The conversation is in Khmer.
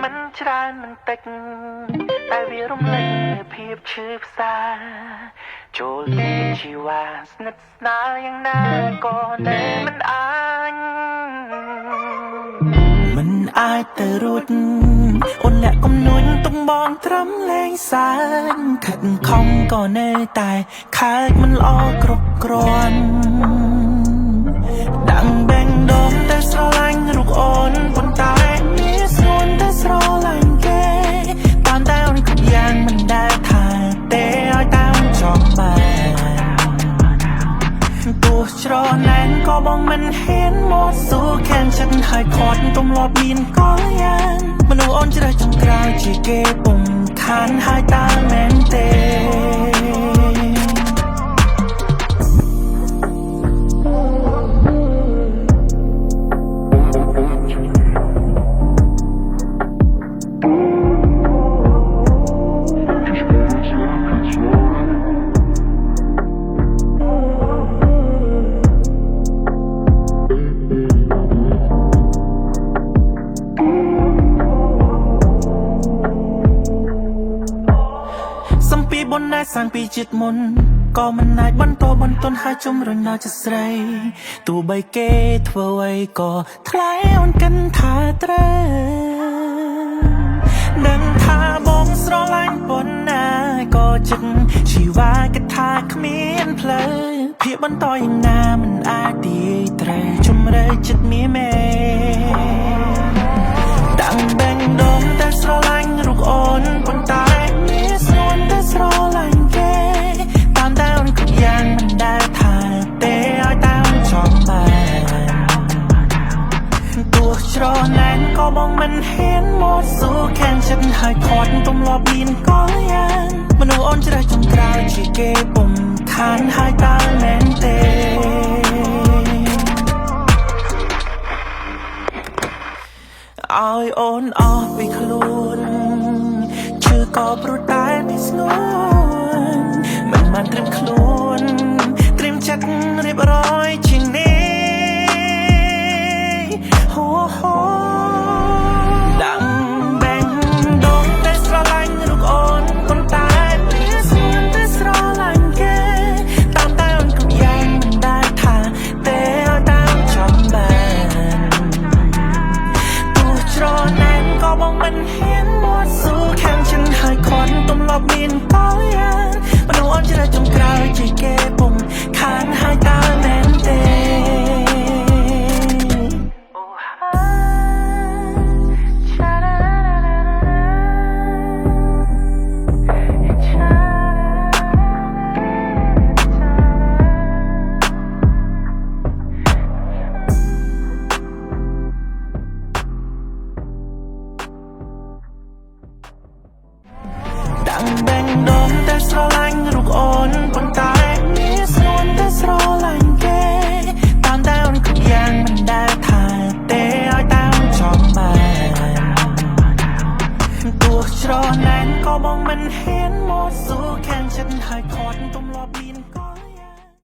มันច្រើនមិនតិចតែវារំលឹកនូវភាពឈឺផ្សាចូលពីជីវ៉ាស្និទ្ធស្នាលយ៉ាងណាក៏នៅមិនអាចទៅរួចអូនលាក់គំនុញទំបងត្រឹមលែងសើចខិតខំក៏នៅតែខើចមិនល្អគ្រប់គ្រាន់ដាំងបែងដងតែស្រឡាញ់រូបអូនប៉ុន្តែមានស្រួនតែស្រឡាញ់គេតាមតែអូនគ្រប់យ៉ាងមិនដែលថាទេឲ្យតែអូនចង់បានទោះច្រណែនក៏បងមិនហ៊ានមកស៊ូខាងចិត្តហើយខាត់ទំលាប់មានក៏យ៉ាងមនុស្សអូនជ្រើសចុងក្រោយជាគេពុំខានហើយតើមែនទេបុណ្យណែសាំងពីជាតិមុនក៏មិនអាចបន្តបន្ទន់ហើយជំរុញដល់ចិត្តស្រីទោះបីគេធ្វើអ្វីក៏ថ្លៃអូនកិនថាត្រូវដឹងថាបងស្រឡាញ់ប៉ុណ្ណាក៏ចិត្តជីវ៉ាគិតថាគ្មានផ្លូវភាពបន្តយ៉ាងណាមិនអាចទីត្រូវជំរឿចិត្តមីមេដាំងបែងដងតែស្រឡាញ់រូបអូនប៉ុន្តែមានស្រួនតែស្រឡាញ់គេតាមតែអូនគ្រប់យ៉ាងមិនដែលថាទេឲ្យតែអូនចង់បានទោះច្រណែនក៏បងមិនហ៊ានមកស៊ូខាងចិត្តហើយខាត់ទំលាប់មានក៏យ៉ាងមនុស្សអូនជ្រើសចុងក្រោយជាគេពុំខានហើយតើមែនទេឲ្យអូនអស់ពីខ្លួនឈឺក៏ព្រោះតែមិនស្នួនមិនបានត្រៀមខ្លួនត្រៀមចិត្តរៀបរយជាងនេះហូហូដាំងបែងដងតែស្រឡាញ់រូបអូនប៉ុន្តែមានស្រួនតែស្រឡាញ់គេតាមតែអូនគ្រប់យ៉ាងមិនដែលថាទេឲ្យតែអូនចង់បានទោះច្រណែនក៏បងមិនហ៊ានមកស៊ូខាងចិត្តហើយខាត់ទំលាប់មានក៏យ៉ាងមនុស្សអូនជ្រើសចុងក្រោយជាគេពុំខានហើយតើមែនទេដាំងបែងដងតែស្រឡាញ់រូបអូនប៉ុន្តែ